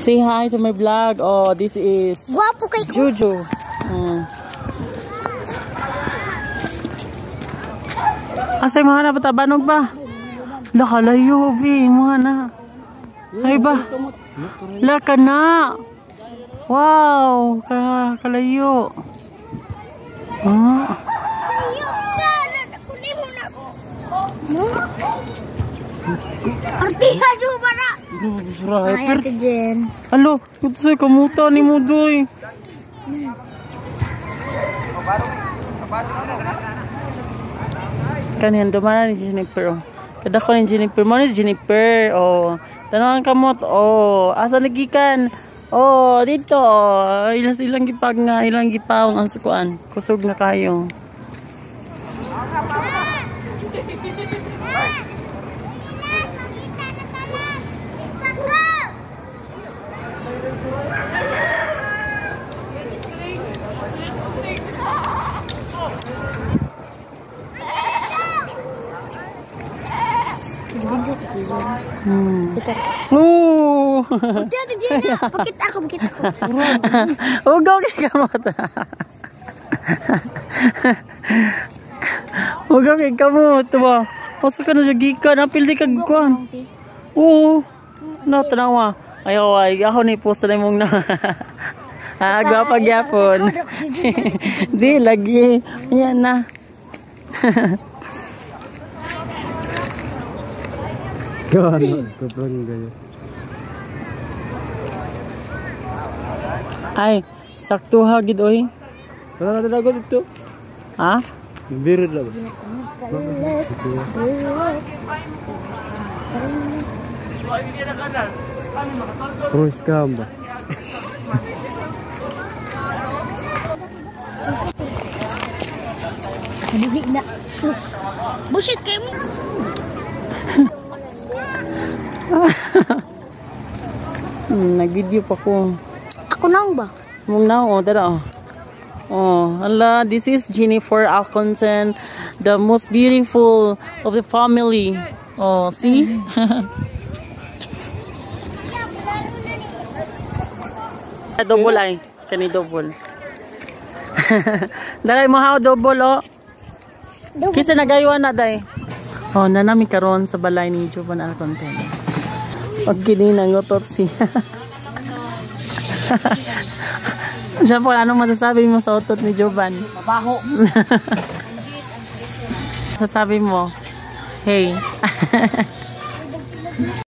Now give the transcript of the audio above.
Say hi to my vlog. Oh, this is Guwapo kay Juju. Asay mga na batabanog ba? Lakalayo, bi. Mga na. Ay ba? Laka na. Wow. Kalayo. Artiha juga para. Ay, Ate Jen. Halo, ito sa'yo kamuta ni Mudoy. Kanihan dumana ni Jennifer. Kada ko ni Jennifer. Mo ni Jennifer. Oh, tanawan kamot. Oh, asa nagikan? Oh, dito. Ilang gipag nga, ilang gipawang ang sukuan. Kusog na kayo. Ate Jen, pakit ako. Ugaw kay kamot. Ugaw kay kamot ba? Osa ka na gikan, apil di kag kuan. Oo. No tanawa. Ayo ay ako ni post na mong na. Gwapa gyapon. Di lagi. Yan na. Ay, sakto ha gid oy. Wala na talaga dito. Ha? Birid lang. Terus kamba. Hindi na. Sus. Bullshit kayo mo. Nag-video pa ko. Ako na ba? Mong na oh, dara. Oh, Allah, this is Jennifer Alconson, the most beautiful of the family. Oh, see? Double ay, kani double. Dalay mo how double oh. Kisa nagaywan na day. Oh, nanami karon sa balay ni Jovan Alconson. Pag kini nangotot siya. Diyan po, anong masasabi mo sa utot ni Jovan? Mabaho. Masasabi mo, hey.